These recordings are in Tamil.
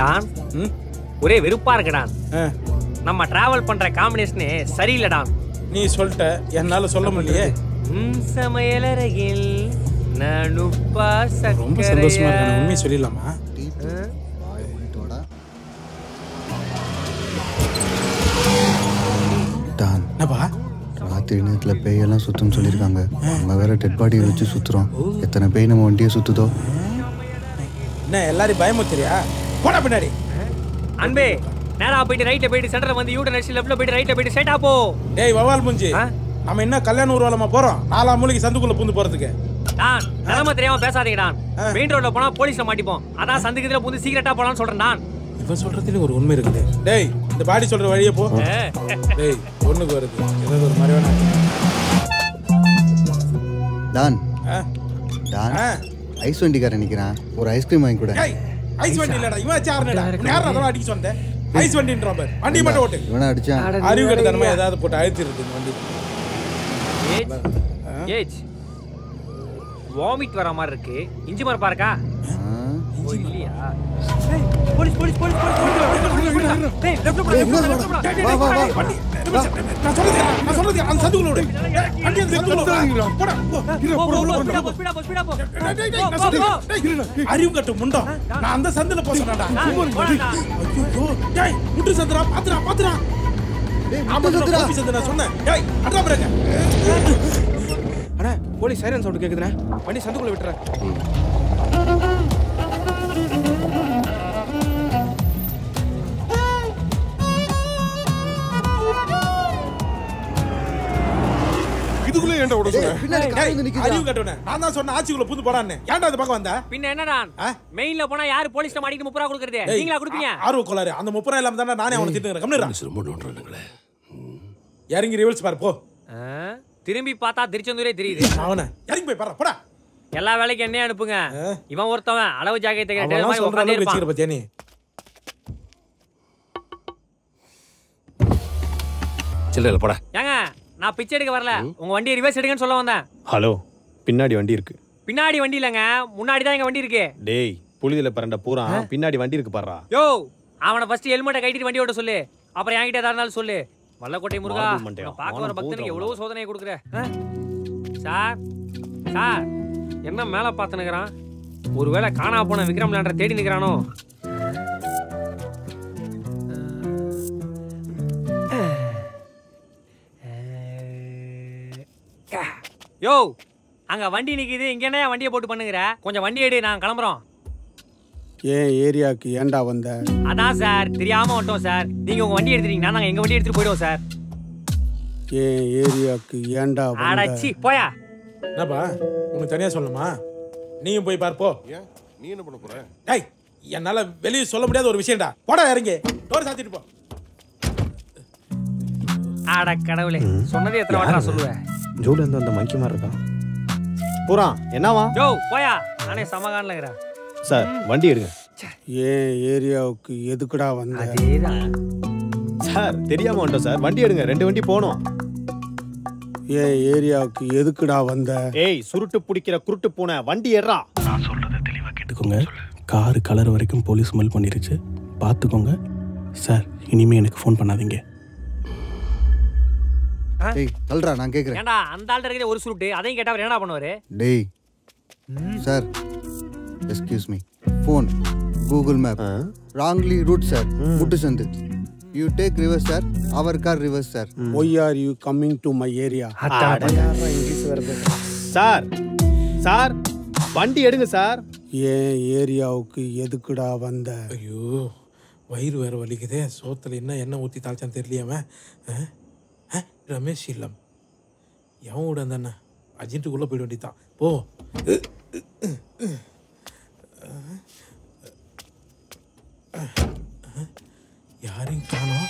டான் ஒரே வெறுப்பா இருக்குடான். நம்ம டிராவல் பண்ற காம்பினேஷனே சரியில்லடான். நீ சொல்லிட்ட, என்னால சொல்ல முடியலையே. சமையலறையில் நானுப்பா சக்கரையா. ரொம்ப சந்தோஷமா இருக்கு. உண்மையை சொல்லிடலாமா? டான் ராத்திரி நேரத்தில் பேயெல்லாம் சுத்தம் சொல்லியிருக்காங்க. நம்ம வேற டெட் பாடியை வச்சு சுத்துறோம். எத்தனை பேய் நம்ம வண்டியை சுத்துதோ. என்ன எல்லாரும் பயமுத்திரியா? போடா பின்னாடி. அன்பே நேரா போயிட்டு ரைட்ல போயிட்டு சென்டர்ல வந்து யூ டர்ன் அடிச்சு லெஃப்ட்ல போயிட்டு ரைட்ல போயிட்டு ஸ்ட்ரைட்டா போ. டேய் வவால் முஞ்சி, நம்ம என்ன கல்யாண ஊர்வலமா போறோம்? 4 மூலைக்கு சந்துக்குள்ள பூந்து போறதுக்கு. டான் நிலம தெரியாம பேசாதீங்க டான். மெயின் ரோட்ல போனா போலீஸ்ல மாட்டிப்போம். அதான் சந்துக்குதுல பூந்து சீக்கிரட்டா போலாம்னு சொல்றேன் டான். இவன் சொல்றதுல ஒரு உண்மை இருக்குது. டேய் இந்த பாடி சொல்ற வழியே போ. டேய் ஒண்ணுக்கு வருது ஏதாவது ஒரு மாதிரி வேணா. டான் டான் ஐஸ் வண்டிக்காரன் நிக்கிறான். ஒரு ஐஸ்கிரீம் வாங்கி கூட. ஐஸ் வண்டி இல்லடா, இவன் சார்னடா. நேரா அதெல்லாம் அடிக்க சொன்னேன். ஐஸ் வண்டின்ற பாரு. வண்டி மட்டும் ஓட்டு. இவனா அடிச்சான். அறிவு கெட்டதனமா ஏதாவது போட்டு அழுத்திருக்கு இந்த வண்டி. ஏஜ் வாமிட் வர மாதிரி இருக்கு. இஞ்சி மரப்பா இருக்கா? இல்லையா? Police police police police. டேய் லெஃப்ட்ல போடா. வா வா வா. நான் சொல்றது அந்த சந்துக்குள்ள ஓடு. வண்டி அந்த சந்துக்குள்ள போடா. ஸ்பீடா போ. அறிவு கட்டு முண்டா. நான் அந்த சந்துல போ சொன்னடா. ஐயோ டேய் முட்டு சந்துடா. பாத்துடா. டேய் முட்டு சந்துடா. சந்து நான் சொன்னேன். டேய் அட்ரா பிரேக். அண்ணா போலீஸ் சைரன் சவுண்ட் கேக்குதுண்ணே. வண்டி சந்துக்குள்ள விட்டுறேன். இதுக்குள்ள ஏன்டா ஓட சொன்ன? பின்னாடி கார் வந்து நிக்குது. அறிவு கட்டவனே. நான் தான் சொன்ன ஆச்சிக்குள்ள பூந்து போடான்னு. ஏன்டா இந்த பக்கம் வந்த? பின்ன என்னடா? மெயின்ல போனா யாரு போலீஸ்ல மாட்டிட்டு 30 ரூபாய் கொடுக்கறது? நீங்களா கொடுப்பீங்க? ஆர்வ கோளாறு. அந்த 30 ரூபாய் இல்லாம தான நானே அவனை திட்டுறேன். கம்னேடா. ரொம்ப நோன்றீங்களே. இறங்கி ரிவர்ஸ் பாரு போ. திரும்பி பார்த்தா திருச்செந்தூரே தெரியுது. அவனே இறங்கி போய் பாரு போடா. எல்லா வேலைக்கும் என்னைய அனுப்புங்க. இவன் ஒருத்தவன் அளவு ஜாக்கெட் தைக்கிற டேல் மாதிரி உட்கார்ந்தே இருப்பான். வெச்சிர பத்தியா நீ? சில்லற போடா. ஏங்க நான் பிச்சை எடுக்க வரல. உங்க வண்டியை ரிவர்ஸ் எடுங்கன்னு சொல்ல வந்தேன். ஹலோ பின்னாடி வண்டி இருக்கு. பின்னாடி வண்டி இல்லங்க, முன்னாடி தான் எங்க வண்டி இருக்கு. டேய் புலிதில பரண்ட பூரா பின்னாடி வண்டி இருக்கு பாறா. யோ அவனை ஃபர்ஸ்ட் ஹெல்மெட்டை கட்டிட்டு வண்டி ஓட்ட சொல்லு. அப்புறம் என்கிட்ட ஏதா இருந்தாலும் சொல்லு. வல்லக்கோட்டை முருகா நான் பார்க்க வர பக்தனுக்கு எவ்வளவு சோதனை கொடுக்குற. சார் சார் என்ன மேல பார்த்து நிக்கிறான்? ஒருவேளை காணா போன விக்ரம் லேண்டரை தேடி நிக்கிறானோ? யோ அங்க வண்டி நிக்குது. இங்க என்ன வண்டியை போட்டு பண்ணுகிற? கொஞ்சம் வண்டி எடு, நான் கிளம்புறோம். ஏன் ஏரியாக்கு ஏன்டா வந்த? அதான் சார் தெரியாம வந்துட்டோம் சார். நீங்க உங்க வண்டி எடுத்துட்டீங்கன்னா நாங்க எங்க வண்டி எடுத்துட்டு போயிடுவோம் சார். ஏன் ஏரியாக்கு ஏன்டா வந்த? அடச்சி போயா. என்னப்பா உனக்கு தனியா சொல்லணுமா? நீயும் போய் பாரு போ. ஏன் நீ என்ன பண்ண போற? டேய் என்னால வெளிய சொல்ல முடியாத ஒரு விஷயம்டா. போடா இறங்கி. டோர் சாத்திட்டு போ. அட கடவுளே, சொன்னதே எத்தனை வாட்டி நான் சொல்லுவேன். ஜோடி அந்த மங்கி மாதிரி இருக்கான். பூரா என்னவா? யோ போயா, நானே சமகான்ல இருக்கறேன். சார் வண்டி எடுங்க. ஏன் ஏரியாவுக்கு எதுக்குடா வந்த? அதேதான் சார் தெரியாம வந்துட்டோம் சார். வண்டி எடுங்க, 2 வண்டி போணும். ஏன் ஏரியாவுக்கு எதுக்குடா வந்த? ஏய் சுருட்டு பிடிக்கிற குருட்டு பூனை வண்டி ஏறா. நான் சொல்றத தெளிவா கேட்டுக்கோங்க. கார் கலர் வரைக்கும் போலீஸ் ஸ்மெல் பண்ணிருச்சு. பாத்துக்கோங்க சார். இனிமே எனக்கு ஃபோன் பண்ணாதீங்க. டேய் தல்றா நான் கேக்குறேன். ஏண்டா அந்த ஆள்ட்ட இருக்கே ஒரு சுருட்டு, அதையும் கேட்டா அவர் என்னடா பண்ணுவாரு? டேய் sir excuse me. Phone Google map wrongly route sir. முட்டு சந்து. You take reverse sir. Our car reverse sir. Why are you coming to my area? Sir sir வண்டி எடுங்க சார். ஏன் ஏரியாவுக்கு எதுக்குடா வந்த? ஐயோ வயிறு வேற வலிக்குதே. சோத்துல என்ன ஊத்தி தாழ்ச்சான்னு தெரியலையாம. ரமேஷ் இல்லம் எவன் கூட இருந்தானே அர்ஜென்ட்டுக்குள்ள போயிட வேண்டியதான். போ. யாரையும் காணோம்.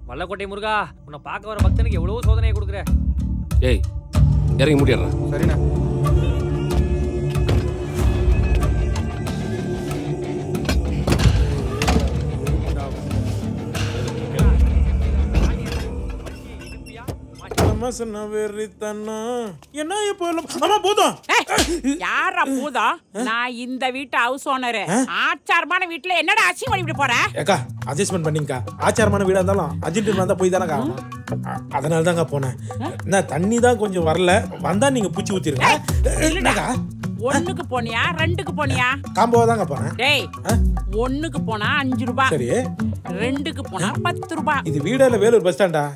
வல்லக்கோட்டை முருகா, உன்னை பார்க்க வர பக்தனுக்கு எவ்வளவு சோதனையை கொடுக்குற. ஏய் இறங்கி முடியறா. சரிண்ணா. விமர்சன வெறித்தனா என்ன இப்போ அம்மா போதும். யாரா பூதம்? நான் இந்த வீட்டு ஹவுஸ் ஓனர். ஆச்சாரமான வீட்டுல என்னடா அசிங்கம் பண்ணிட்டு போற? ஏக்கா அட்ஜஸ்ட்மெண்ட் பண்ணிங்கக்கா. ஆச்சாரமான வீடா இருந்தாலும் அர்ஜென்டினா வந்தா போய் தானே ஆகணும். அதனால தாங்க போனேன். என்ன தண்ணி தான் கொஞ்சம் வரல, வந்தா நீங்க பூச்சி ஊத்திருங்க. என்னக்கா ஒண்ணுக்கு போனியா ரெண்டுக்கு போனியா? காம்போவா தாங்க போனேன். டேய் ஒண்ணுக்கு போனா 5 ரூபாய். சரி. ரெண்டுக்கு போனா 10 ரூபாய். இது வீடல வேலூர் பஸ் ஸ்டாண்டா?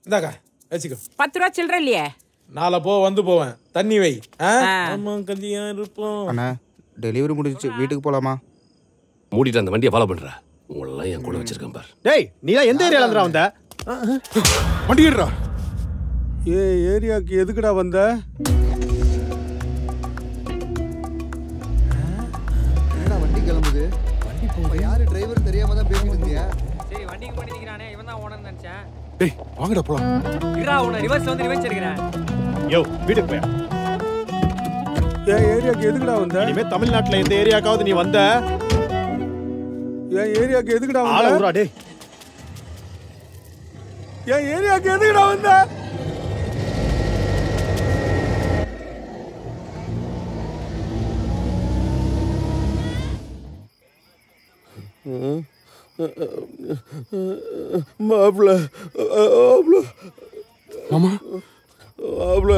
இந்தாக்கா வச்சுக்கோ. 10 ரூபாய் சில்லற இல்லையே. நாளை வந்து போவேன். தண்ணி வை. ஆமா கல்யாணம் இருப்போம். அண்ணா டெலிவரி முடிஞ்சிச்சு, வீட்டுக்கு போலாமா? மூடிட்டு அந்த வண்டியை ஃபாலோ பண்ற. உங்களெல்லாம் என் கூட வச்சிருக்கேன் பார். டேய் நீ எந்த ஏரியால இருந்துடா வந்த? வண்டிடுறா. ஏரியாவுக்கு எதுக்குடா வந்த? என்னடா வண்டி கிளம்புது? வண்டி போக யாரு டிரைவர் தெரியாம தான் பேசிட்டு இருந்தியா? சரி வண்டிக்கு பண்ணி நிக்கிறானே, இவன் தான் ஓனர் நினைச்சேன். டேய் வாங்கடா போலாம். இரா உன ரிவர்ஸ்ல வந்து ரிவெஞ்ச் எடுக்கறேன். யோ வீட்டுக்கு போய். ஏரியாவுக்கு எதுக்குடா வந்த? இனிமே தமிழ்நாட்டுல எந்த ஏரியாக்காவது நீ வந்த? ஏரியாவுக்கு எதுக்குடா வந்த? ஆள ஊரா டேய். ஏரியாவுக்கு எதுக்குடா வந்த? மாப்ள மாமா மாப்ள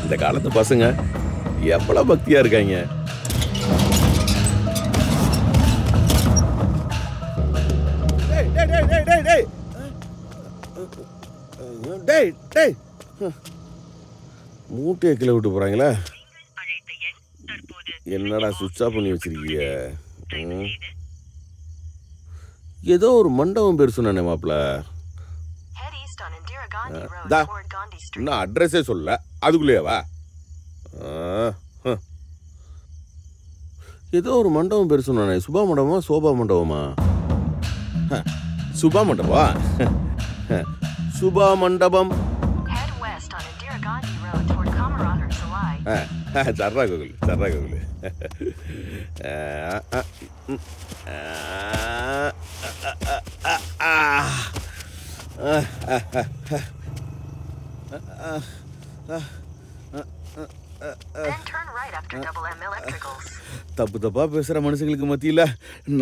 இந்த காலத்து பசங்க எவ்வளவு பக்தியா இருக்காங்க. மூட்டையை கீழே விட்டு போறாங்களா? என்னடா சுவிட்ச் ஆஃப் பண்ணி வச்சிருக்கீங்க? ஏதோ ஒரு மண்டபம் பேர் சொன்னானே மாப்பிள்ள. இன்னும் அட்ரஸே சொல்ல, அதுக்குள்ளேயேவா? ஏதோ ஒரு மண்டபம் பேர் சொன்னானே, சுபா மண்டபமா சோபா மண்டபமா? சுபா மண்டபா? சுபா மண்டபம். சர்ரா கோகுல், சர்ரா கோகுல். தப்பு தப்பா பேசுற மனுஷங்களுக்கு மத்தியில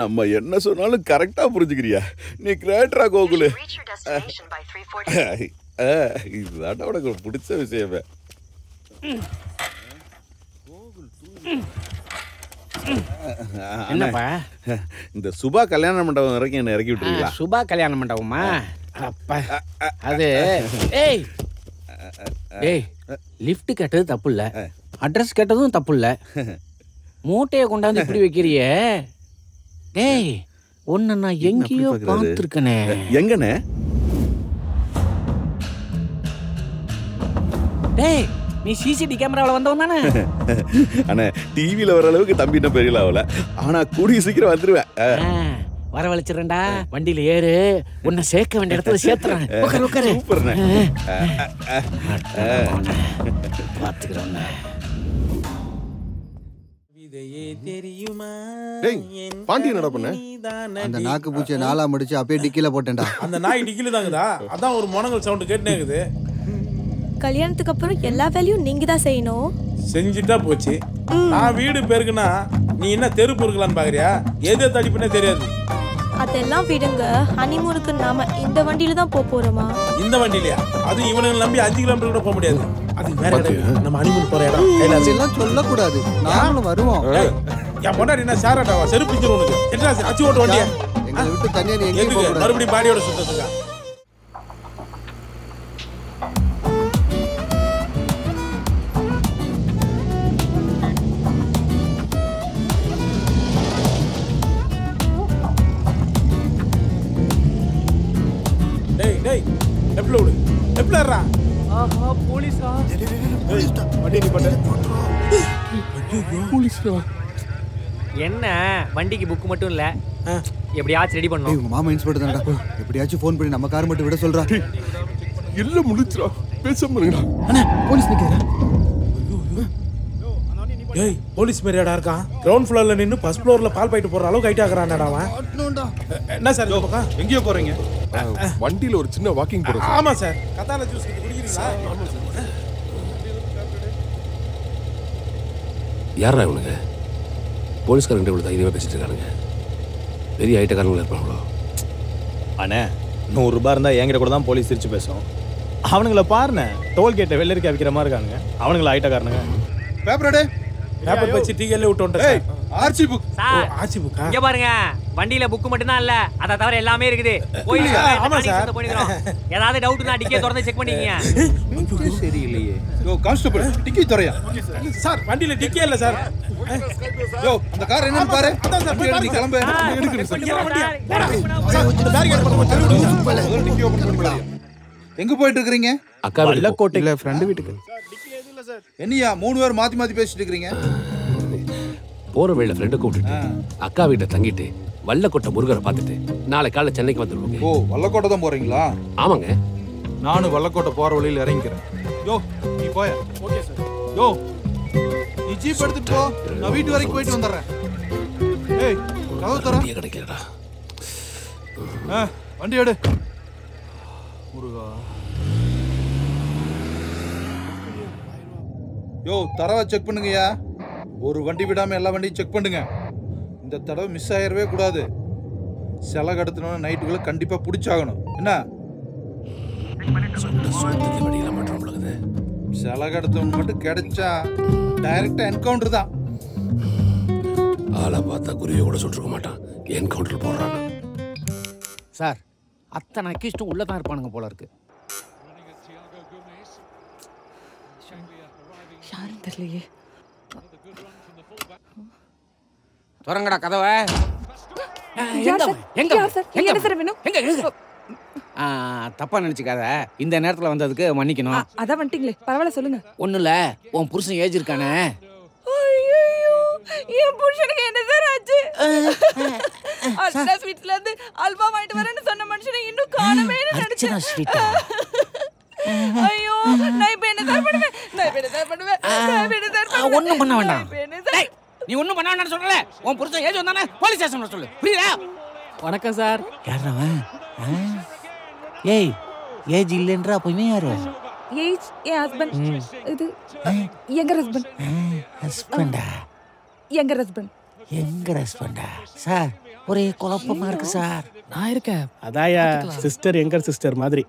நம்ம என்ன சொன்னாலும் கரெக்டா புரிஞ்சுக்கிறியா? நீ கிரேட்டரா கோகுலு. இதுதான் உனக்கு பிடிச்ச விஷயமே. என்னப்பா இந்த சுபா கல்யாண மண்டபம் வரைக்கும் என்ன இறக்கி விட்டுருக்கீங்களா? சுபா கல்யாண மண்டபமா? அப்பா அது ஏய் ஏய் லிஃப்ட் கேட்டது தப்பு இல்ல, அட்ரஸ் கேட்டதும் தப்பு இல்ல, மூட்டையை கொண்டாந்து இப்படி வைக்கிறியே. டேய் ஒன்னு நான் எங்கேயோ பார்த்துருக்கனே. எங்கனே? டேய் நீ சிசிடி கேமராவில் வந்தவன் தானே? அண்ணா டிவியில் வர அளவுக்கு தம்பி இன்னும் பெரிய ஆகல, ஆனா கூடிய சீக்கிரம் வந்துருவேன். வரவழைச்சிடறேன்டா, வண்டியில ஏறு, உன்னை சேர்க்க வேண்டிய இடத்துல சேர்த்துறேன். உட்காரு உட்காரு. சூப்பர்ண்ணே. பார்த்துக்கிறோம். பாண்டி என்னடா பண்ண? அந்த நாக்கு பூச்சியை நாளா முடிச்சு அப்படியே டிக்கில போட்டேன்டா. அந்த நாய் டிக்கில தாங்கதா, அதான் ஒரு முனங்கல் சவுண்ட் கேட்டுனே இருக்குது. கல்யாணத்துக்கு அப்புறம் எல்லா வேலையும் நீங்க தான் செய்யணும். செஞ்சுட்டா போச்சு. நான் வீடு பெருக்குனா நீ என்ன தெரு பொறுக்கலான்னு பாக்குறியா? எதை தடிப்புனே தெரியாது. அதெல்லாம் விடுங்க, ஹனிமூனுக்கு நாம இந்த வண்டியில தான் போறோமா? இந்த வண்டியிலயா? அது இவனுங்க நம்பி 5 கிலோமீட்டர் கூட போக முடியாது. அது வேற இடம், நம்ம ஹனிமூன் போற இடம். இதெல்லாம் சொல்லக்கூடாது, நாங்களும் வருவோம். என் பொண்டாடி என்ன சேராட்டாவா? செருப்பு பிஞ்சிரும் உனக்கு. என்ன அச்சு ஓட்டு வண்டியா? எங்களை விட்டு தனியா நீ எங்கேயும் போக கூடாது. மறுபடியும் பாடியோட சுத்தத்துக்கா? டேய் டேய் லெஃப்ட்ல ஓடு. லெஃப்ட்ல ஏறா. ஆஹா போலீஸா? வண்டி நீ பண்ணு. போலீஸ்டா. என்ன வண்டிக்கு புக் மட்டும் இல்ல, எப்படியாச்சும் ரெடி பண்ணணும். உங்க மாமா இன்ஸ்பெக்டர் தானடா, எப்படியாச்சும் ஃபோன் பண்ணி நம்ம கார் மட்டும் விட சொல்றா. இல்ல முடிச்சுடா, பேசாம இருங்கடா. அண்ணா போலீஸ் நிக்கிறா. டேய் போலீஸ் மேரியாடா இருக்கான். கிரவுண்ட் ஃப்ளோர்ல நின்னு ஃபர்ஸ்ட் ஃப்ளோர்ல பால் பாயிட்டு போற அளவுக்கு ஹைட் ஆகறானடா அவன். என்ன சார் இந்த பக்கம் எங்கேயோ போறீங்க? வண்டியில ஒரு சின்ன வாக்கிங் போறோம். ஆமா சார். கத்தால ஜூஸ் குடிக்கிறீங்களா? ஆமா சார். யாரா இவனுங்க? போலீஸ்காரங்க இவ்வளவு தைரியமா பேசிட்டு இருக்கானுங்க. பெரிய ஐட்டக்காரங்களா இருப்பாங்களோ? அண்ணே 100 ரூபாய் இருந்தா என்கிட்ட கூட தான் போலீஸ் சிரிச்சு பேசும். அவனுங்கள பாருண்ணே, டோல்கேட்டை வெள்ளரிக்கா விற்கிற மாதிரி இருக்கானுங்க. அவனுங்கள ஐட்டக்காரனுங்க. பேப்பர் எடு. பேப்பர் வச்சு டிகேல விட்டு வந்துட்டேன். RC book. சார் ஆர்சி புக்கா? இங்க பாருங்க, வண்டியில புக் மட்டும் தான் இல்ல, அத தவிர எல்லாமே இருக்குது. போய் ஆமா சார். ஏதாவது டவுட்னா டிக்கே திறந்து செக் பண்ணிக்கங்க. சரியில்லையே. யோ கான்ஸ்டபிள், டிக்கி தரையா? சார் வண்டியில டிக்கே இல்ல சார். யோ அந்த கார் என்னன்னு பாரு. அதான் சார் போய் நீ கிளம்பு. எடுக்கணும் சார். டிக்கி ஓபன் பண்ணி பாரு. எங்க போயிட்டு இருக்கீங்க? அக்கா வல்லக்கோட்டையில ஃப்ரெண்ட் வீட்டுக்கு. என்னையா 3 பேர் மாத்தி மாத்தி பேசிட்டு இருக்கீங்க? போற வழியில ஃப்ரெண்டை கூப்பிட்டுட்டு அக்கா வீட்டை தங்கிட்டு வல்லக்கோட்டை முருகரை பார்த்துட்டு நாளை காலைல சென்னைக்கு வந்துருவோங்க. ஓ வல்லக்கோட்டை தான் போறீங்களா? ஆமாங்க. நானும் வல்லக்கோட்டை போற வழியில இறங்கிக்கிறேன். யோ நீ போய. Okay sir. யோ நீ ஜீப் எடுத்துட்டு போ, நான் வீட்டு வரைக்கும் போயிட்டு வந்துடுறேன். ஏய் கதவு தர. கிடைக்கலடா. வண்டி எடு. முருகா. யோ தரவா செக் பண்ணுங்கய்யா. ஒரு வண்டி விடாம எல்லா வண்டியும் செக் பண்ணுங்க. இந்த தடவை மிஸ் ஆயிரவே கூடாது. செல கடத்தினோட நைட்டுக்குள்ள கண்டிப்பா பிடிச்சாகணும். என்ன செல கடத்தவன் மட்டும் கிடைச்சா டைரக்டா என்கவுண்டர் தான். ஆளா பார்த்தா குருவியை கூட சொல்லிருக்க மாட்டான். என்கவுண்டர் போடுறான். சார் அத்தனை அக்கிஸ்டும் உள்ள தான் இருப்பானுங்க போல இருக்கு. யாரும் தெரியலையே. தொடங்கடா கதவை. தப்பா நினைச்சுக்காத. இந்த நேரத்துல வந்ததுக்கு மன்னிக்கணும். அதான் வந்துட்டீங்களே, பரவாயில்ல சொல்லுங்க. ஒண்ணும் இல்ல, உன் புருஷன் ஏஜ் இருக்கானே. என் புருஷனுக்கு என்ன சார் ஆச்சு? அர்ச்சனா ஸ்வீட்ஸ்ல இருந்து அல்வா வாங்கிட்டு வரேன்னு சொன்ன மனுஷனை இன்னும் காணவே நினைச்சேன். ஐயோ நான் இப்ப என்ன சார் பண்ணுவேன்? ஒண்ணும் பண்ண வேண்டாம். நீ ஒண்ணும் பண்ண வேண்டாம்னு சொல்லல. உன் புருஷன் ஏஜ் வந்தானே போலீஸ் ஸ்டேஷன்ல சொல்லு. புரியுதா? வணக்கம் சார். யாரவன்? ஏய் ஏஜ் இல்லன்றா அப்பவே யாரு? ஏஜ் என் ஹஸ்பண்ட். இது எங்க ஹஸ்பண்ட். ஹஸ்பண்டா? எங்க ஹஸ்பண்ட். எங்க ஹஸ்பண்டா? சார் ஒரே குழப்பமா இருக்கு சார். நான் இருக்கேன். அதாயா சிஸ்டர் எங்கர் சிஸ்டர் மாதிரி.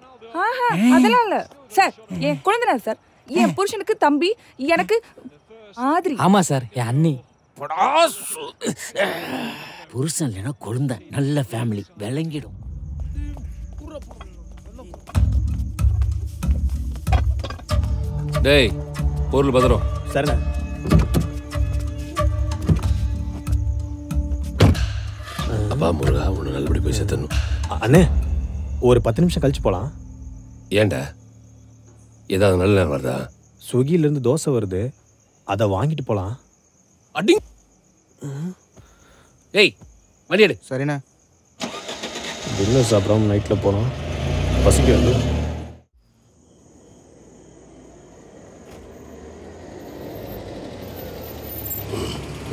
அதெல்லாம் இல்ல சார், என் குழந்தைனார் சார். என் புருஷனுக்கு தம்பி, எனக்கு ஆதிரி. ஆமா சார், என் அண்ணி. புருஷன் இல்லைன்னா குழந்தை. நல்ல ஃபேமிலி விளங்கிடும். டேய் பொருள் பத்திரம். சரிண்ணா. அப்பா முருகா உன்னை நல்லபடி போய் சேர்த்தணும். அண்ணே ஒரு 10 நிமிஷம் கழிச்சு போலாம். ஏண்டா ஏதாவது நல்ல நேரம் வருதா? ஸ்விக்கிலேருந்து தோசை வருது, அதை வாங்கிட்டு போகலாம். அடி ஏய் வண்டி எடு. சரிண்ணா. டின்னர் சாப்பிடாம நைட்டில் போனோம். பசிக்கு வந்து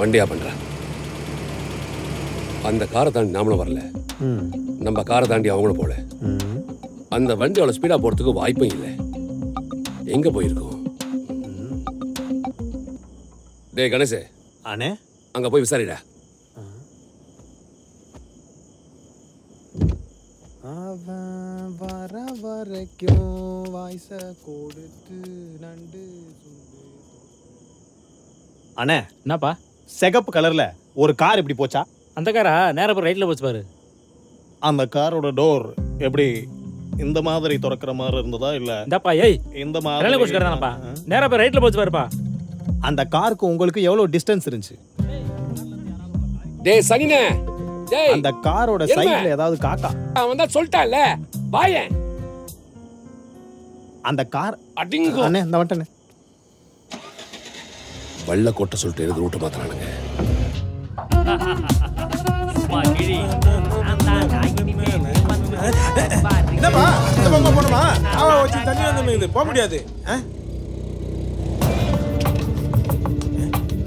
வண்டியா பண்ற. அந்த காரை தாண்டி நாமளும் வரல, நம்ம காரை தாண்டி அவங்களும் போல. அந்த வண்டி அவ்வளோ ஸ்பீடா போறதுக்கு வாய்ப்பும் இல்லை. எங்க போயிருக்கோம்? டேய் கணேஷே. அண்ணே அங்க போய் விசாரிடா. அவன் வர வரைக்கும் வாய்ஸ கொடுத்து நண்டு. அண்ணே என்னப்பா? சிகப்பு கலர்ல ஒரு கார் இப்படி போச்சா? அந்த காரா நேரா போய் ரைட்ல போச்சு பாரு. அந்த காரோட டோர் எப்படி இந்த மாதிரி திறக்கிற மாதிரி இருந்ததா இல்ல? இந்தப்பா ஏய் இந்த மாதிரி ரைட்ல போச்சு கரெக்டானப்பா. நேரா போய் ரைட்ல போச்சு பாருப்பா. அந்த காருக்கு உங்களுக்கு எவ்வளவு டிஸ்டன்ஸ் இருந்துச்சு? டேய் சனினே, டேய் அந்த காரோட சைடுல ஏதாவது காக்கா அவன் தான் சொல்லிட்டான்ல வாயே. அந்த கார் அடிங்கோ. அண்ணே இந்த வந்துட்டேனே. வல்லக்கோட்டை சொல்லிட்டு எதுக்கு ரூட் மாத்துறானுங்க? என்னப்பா இந்த பக்கம் போணுமா? ஆவா வச்சு தண்ணி வந்து போக முடியாது.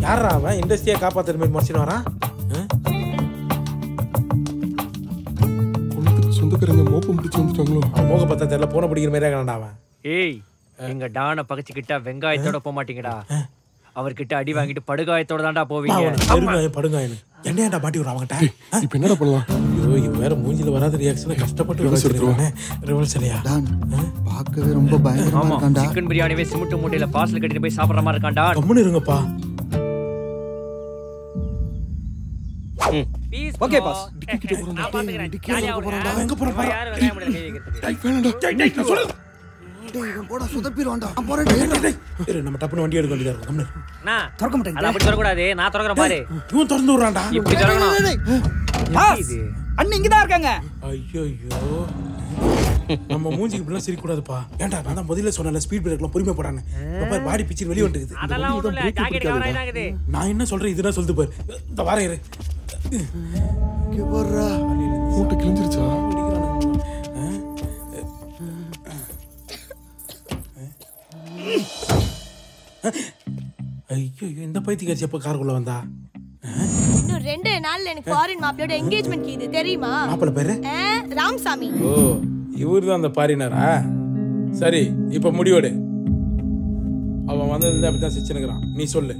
யாரா அவன் இண்டஸ்ட்ரியை காப்பாத்துற மாதிரி மறைச்சிட்டு வரான்? சொந்தக்காரங்க மோப்பம் பிடிச்சு வந்துட்டாங்களோ? மோக பத்த தெரியல போன பிடிக்கிற மாதிரியா கண்டான் அவன். ஏய் எங்க டானை பகச்சுக்கிட்டா வெங்காயத்தோட போக மாட்டீங்கடா. அவர்கிட்ட அடி வாங்கிட்டு படுகாயத்தோட தான்டா போவீங்க. படுகாயன்னு என்னடா மாட்டி விடுறான் அவன்கிட்ட. இப்போ என்னடா பண்ணலாம்? ஐயோ இவன் வேற மூஞ்சில வராத ரியாக்ஷனை கஷ்டப்பட்டு வச்சிருக்கானே. ரிவல்ஸ் இல்லையா? பார்க்கவே ரொம்ப பயங்கரமா ஆமா இருக்கான்டா. சிக்கன் பிரியாணிவே சிமெண்ட் மூட்டையில பார்சல் கட்டிட்டு போய் சாப்பிடுற மாதிரி இருக்கான்டா. கம்முன்னு இருங்கப்பா. Okay boss. நான் பாத்துக்கறேன். எங்க போற பாரு. யார் வெங்காயம் முடியல கை வைக்கிறது. டேய் வேணாம்டா. டேய் சொல்லு. டேய் இவன் போடா சுதப்பிடுவான்டா. நான் போறேன். டேய் நம்ம டப்புன்னு வண்டி எடுக்க வேண்டியதா இருக்கு. கம்முன்னு. நான் திறக்க மாட்டேன். அத அப்படி திறக்க கூடாது. நான் திறக்கற பாரு. இவன் திறந்து விடுறான்டா. இப்படி திறக்கணும். பாஸ் அண்ணி இங்க தான் இருக்காங்க. ஐயோ நம்ம மூஞ்சிக்கு இப்படிலாம் சிரிக்க கூடாதுப்பா. ஏன்டா நான் தான் முதல்ல சொன்னல ஸ்பீட் பிரேக்லாம் பொறுமையா போடானே. இப்ப பாடி பிச்சு வெளிய வந்துக்குது. அதெல்லாம் ஒண்ணும் இல்ல. ஜாக்கெட் கவர் ஆயிதாங்குது. நான் என்ன சொல்றேன் இதுனா சொல்லுது பாரு. இந்த வாரே இரு. இங்க போறா. மூட்டை கிழிஞ்சிருச்சா? ஐயோ இந்த பைத்தியக்காரி எப்ப காருக்குள்ள வந்தா? இன்னும் 2 நாள்ல எனக்கு ஃபாரின் மாப்பிளையோட என்கேஜ்மென்ட் இது தெரியுமா? மாப்பிள பேரு ராமசாமி. ஓ இவர்தான் அந்த பாரினரா? சரி இப்ப முடிவோடு. அவன் வந்ததுல அப்படிதான் சிரிச்சுனுக்குறான். நீ சொல்லு.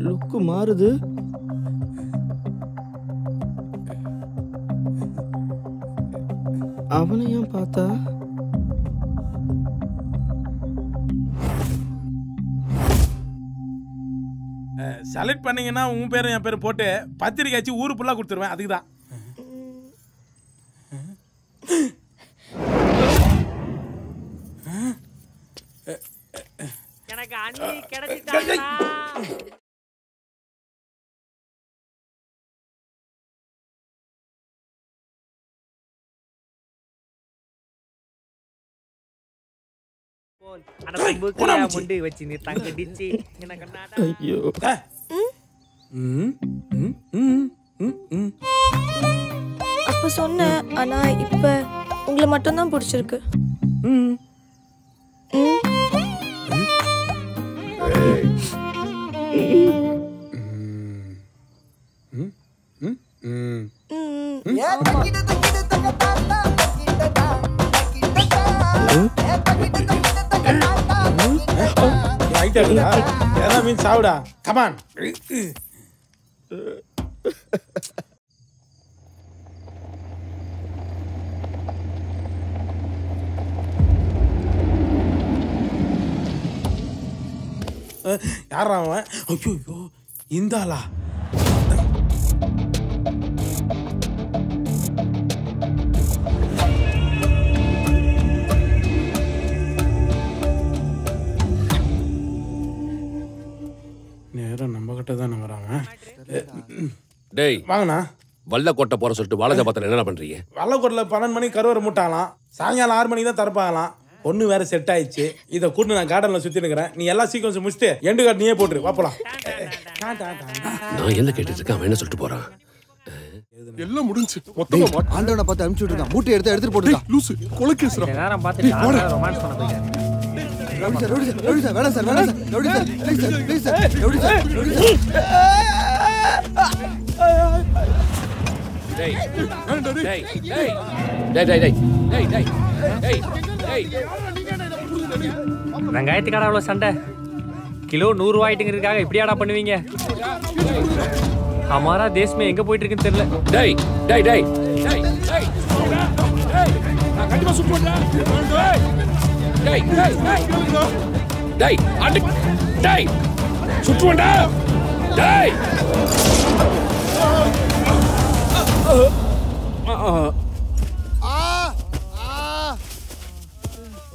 லுக்கு மாறுது. அவனையும் பார்த்தா செலக்ட் பண்ணீங்கன்னா உன் பேரும் என் பேரும் போட்டு பத்திரிக்கை வச்சு ஊரு ஃபுல்லா கொடுத்துருவேன். அதுக்கு தான். எனக்கு அண்ணி கிடைச்சிட்டாங்க. முண்டு வச்சு நீ தங்க டிச்சு எனக்கு ஐயோ அப்ப சொன்னேன். ஆனா இப்ப உங்களை மட்டும் தான் பிடிச்சிருக்கு. சாவுடா கமான். யாரா அவன்? ஐயோ இந்தாளா? நேரம் நம்ம கிட்ட தானே வராங்க. டேய் வாங்கண்ணா. வல்லக்கோட்டை போற சொல்லிட்டு வாலஜாபாத்தில் என்ன பண்றீங்க? வல்லக்கோட்டில் 12 மணிக்கு கருவறை மூட்டாலாம். சாயங்காலம் 6 மணிக்கு தான் திறப்பாங்களாம். ஒன்று வேற செட் ஆயிடுச்சு. இதை கூட்டு நான் கார்டனில் சுற்றி நிற்கிறேன். நீ எல்லா சீக்வன்ஸ் முடிச்சுட்டு எண்டு கார்டு நீயே போட்டுரு. வாப்பலாம். நான் என்ன கேட்டுட்டு இருக்கேன்? அவன் என்ன சொல்லிட்டு போறான்? எல்லாம் முடிஞ்சு மொத்தமா ஆண்டவனை பார்த்து அனுப்பிச்சு விட்டுருக்கான். மூட்டை எடுத்துட்டு போட்டுடா. லூசு கொலைக்கேஸ்ரா. நேரம் பார்த்து ரொமான்ஸ் பண்ண போயிட்டாரு. ரவுடி சார் வேணாம் sir rowdy sir please sir rowdy sir டேய் டேய் டேய் டேய் டேய் டேய் டேய் டேய் டேய் வெங்காயத்துக்கார அவ்வளோ சண்டை. கிலோ 100 ரூபாய்ட்டுங்கிறதுக்காக இப்படியாடா பண்ணுவீங்க? हमारा देश में எங்க போயிட்டு இருக்குன்னு தெரியல. டேய் டேய் டேய் டேய் டேய் டேய் நான் கண்டிப்பா சுட்டுறேன். டேய் டேய் டேய் டேய் அடி டேய் சுட்டுறேன்டா. டேய்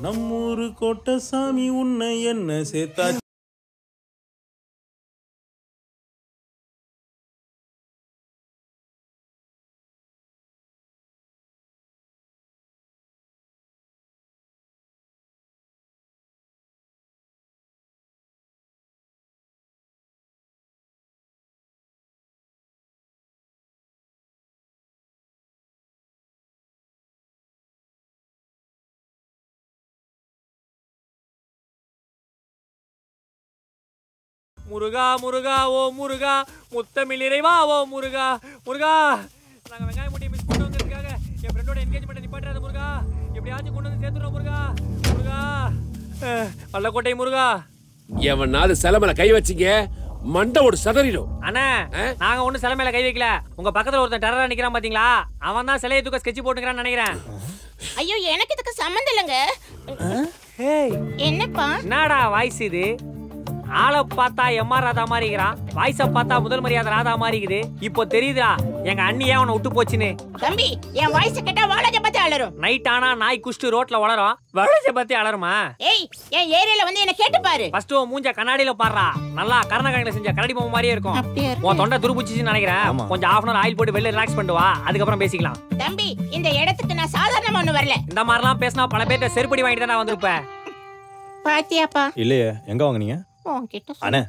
நம்மூரு கோட்டை சாமி உன்னை என்ன சேர்த்தா முருகா முருகா ஓ முருகா முத்தமிழ் இறைவா ஓ முருகா முருகா நாங்க வெங்காயம் முட்டி மிஸ் பண்ணுவோங்கிறதுக்காக என் ஃப்ரெண்டோட என்கேஜ்மெண்ட் நிப்பாட்டாத முருகா எப்படியாச்சும் கொண்டு வந்து சேர்த்துறோம் முருகா முருகா வல்லக்கோட்டை முருகா எவனாவது சிலை மேல கை வச்சிங்க மண்டை ஒரு சதறிடும். அண்ணா நாங்க ஒண்ணு சிலை மேல கை வைக்கல. உங்க பக்கத்துல ஒருத்தன் டெரரா நிக்கிறான் பாத்தீங்களா, அவன் தான் சிலையை தூக்க ஸ்கெட்ச் போட்டுக்கிறான்னு நினைக்கிறேன். ஐயோ எனக்கு இதுக்கு சம்மந்தம் இல்லைங்க. என்னப்பா என்னடா வாய்ஸ் இது? ஆளை பார்த்தா எம்ஆர் ராதா மாதிரி இருக்கிறான், வாய்ஸை பார்த்தா முதல் மரியாதை ராதா மாதிரி இருக்குது. இப்போ தெரியுதா எங்க அண்ணியே அவனை விட்டு போச்சுன்னு. தம்பி என் வாய்ஸ் கேட்டா வாழஜ பத்தி அலறும். நைட் ஆனா நாய் குஷ்டு ரோட்ல வளரும், வாழஜ பத்தி அலருமா? ஏய் என் ஏரியால வந்து என்ன கேட்டு பாரு. ஃபர்ஸ்ட் உன் மூஞ்ச கண்ணாடியில பாடுறா, நல்லா கரணகங்களை செஞ்ச கரடி பொம்மை மாதிரியே இருக்கும். உன் தொண்டை துருபுச்சின்னு நினைக்கிறேன். கொஞ்சம் half an hour ஆயில் போட்டு வெளில ரிலாக்ஸ் பண்ணிட்டு வா, அதுக்கப்புறம் பேசிக்கலாம். தம்பி இந்த இடத்துக்கு நான் சாதாரணமா ஒண்ணு வரல. இந்த மாதிரிலாம் பேசினா பல பேர்ட்ட செருப்படி வாங்கிட்டு தான் வந்திருப்பேன். பாத்தியாப்பா? இல்லையே, எங்க வாங்குனீங்க? அண்ணே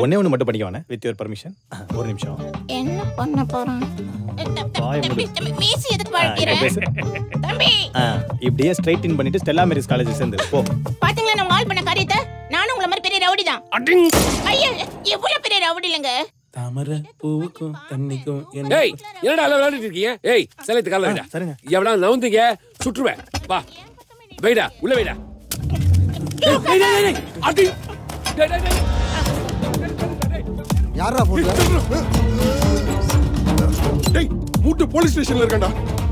ஒண்ணே ஒண்ணு மட்டும் படிக்க வேணே, வித் யுவர் பர்மிஷன். ஒரு நிமிஷம். என்ன பண்ண போறான்? மீசி எதுக்கு வளர்க்கிற? தம்பி இப்படியே ஸ்ட்ரைட் இன் பண்ணிட்டு ஸ்டெல்லா மேரிஸ் காலேஜ் சேர்ந்து போ. பாத்தீங்களா நம்ம ஆல் பண்ண காரியத்தை? நானும் உங்கள மாதிரி பெரிய ரவுடி தான். ஐயா எவ்வளவு பெரிய ரவுடி இல்லங்க. தாமரை பூவுக்கும் தண்ணிக்கும் ஏய் என்னடா விளையாடிட்டு இருக்கீங்க? ஏய் சிலைத்து கால வைடா. சரிங்க. எவடா நவுந்தீங்க சுற்றுவேன். வா வைடா, உள்ள வைடா. டேய் டேய் டேய் அடி. டேய் டேய் டேய் யாரா போடுற? டேய் மூட்டு போலீஸ் ஸ்டேஷன்ல இருக்கடா.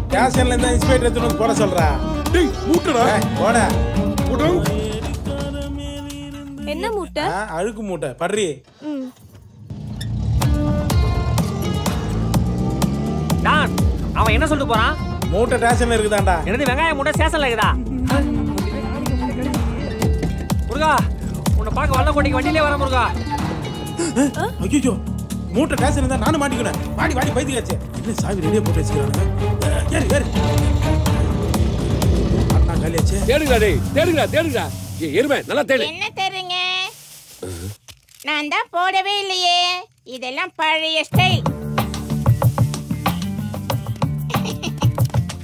ஸ்டேஷன்ல இருந்து இன்ஸ்பெக்டர் எடுத்து வந்து போட சொல்றா. டேய் மூட்டடா. போடா. போடா. என்ன மூட்டை? அழுக்கு மூட்டை பர்றி. டான் அவன் என்ன சொல்லிட்டு போறான்? மூட்டை ஸ்டேஷன்ல இருக்குதாண்டா. என்னது வெங்காயம் மூட்டை ஸ்டேஷன்ல இருக்குதா? முருகா உன்னை பார்க்க வல்லக்கோட்டைக்கு வண்டியிலே வர முருகா. ஐயோ மூட்டை ஸ்டேஷன்ல இருந்தா நானும் மாட்டிக்கினேன். வாடி வாடி பைத்தியாச்சே. என்ன சாவி ரெடியா போட்டு வச்சிருக்காங்க. ஏறு ஏறு. அண்ணா காலியாச்சே. தேடுடா டேய், தேடுடா தேடுடா. ஏய் எருமை நல்லா தேடு. என்ன தேடுறீங்க? நான் தான் போடவே இல்லையே, இதெல்லாம் பழைய ஸ்டைல்.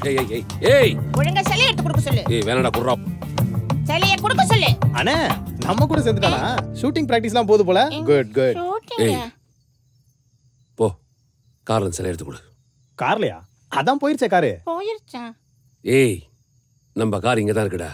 ஏய் ஏய் ஏய் ஏய் ஒழுங்கா சிலையை எடுத்து கொடுக்க சொல்லு. ஏய் வேணடா குர்ரா. சிலையை கொடுக்க சொல்லு. அண்ணே நம்ம கூட சேர்ந்துட்டானா? ஷூட்டிங் பிராக்டிஸ்லாம் போகுது போல. Good good. ஏய் போ கார்ல சிலை எடுத்து கொடு. கார்லயா? அதான் போயிருச்சே காரு. போயிருச்சா? ஏய் நம்ம கார் இங்க தான் இருக்குடா.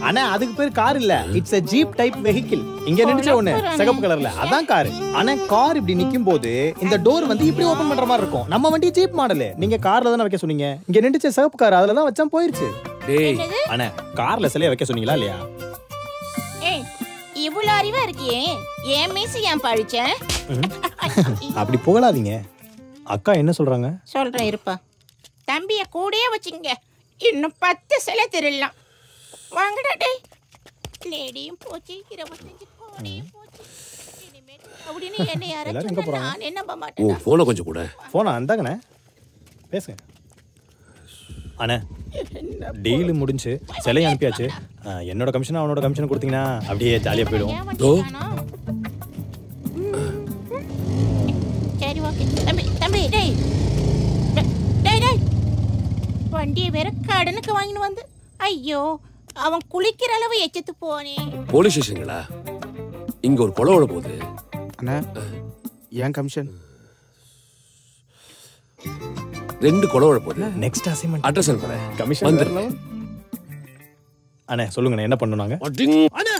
அண்ணா அதுக்கு பேர் கார் இல்ல, it's a jeep type vehicle. இங்க நின்னுச்ச ஒண்ணு சிகப்பு கலர்ல, அதான் கார். அண்ணா கார் இப்படி நிக்கும் போது இந்த டோர் வந்து இப்படி ஓபன் பண்ற மாதிரி இருக்கும். நம்ம வண்டி ஜீப் மாடல், நீங்க கார்ல தான வைக்க சொன்னீங்க. இங்க நின்னுச்ச சிகப்பு கார், அதுல தான் வச்சா போயிருச்சு. டேய் அண்ணா கார்ல சிலைய வைக்க சொன்னீங்களா இல்லையா? ஏய் இவ்வளவு அறிவா இருக்கியே, ஏன் மீசி ஏன் பழிச்ச? அப்படி புகழாதீங்க. அக்கா என்ன சொல்றாங்க? சொல்றேன் இருப்பா. தம்பிய கூடயே வச்சுங்க, இன்னும் 10 சிலை திருடலாம். வாங்கடா டேய். லேடியும் போச்சு, 25 கோடியும் போச்சு. இனிமே அப்படின்னு என்ன யாராச்சும் நான் என்ன நம்ப மாட்டேன். ஓ போனை கொஞ்சம் கூட. போனா அந்தாங்கண்ணே பேசுங்க. அண்ணே டீல் முடிஞ்சு சிலையை அனுப்பியாச்சு. என்னோட கமிஷன் அவனோட கமிஷன் கொடுத்தீங்கன்னா அப்படியே ஜாலியாக போயிடும். சரி ஓகே. தம்பி தம்பி டேய் டேய் டேய் வண்டியை வேற கடனுக்கு வாங்கிட்டு வந்து, ஐயோ அவன் குளிக்கிற அளவு எச்சத்து போனே. போலீஸ் ஸ்டேஷன்களா? இங்க ஒரு கொலை ஓட போகுது. அண்ணா ஏன் கமிஷன்? 2 கொலை ஓட போகுது. நெக்ஸ்ட் அசைன்மென்ட் அட்ரஸ் அனுப்புறேன். கமிஷன் வந்துடலாம். அண்ணே சொல்லுங்க என்ன பண்ணணும் நாங்க? அண்ணே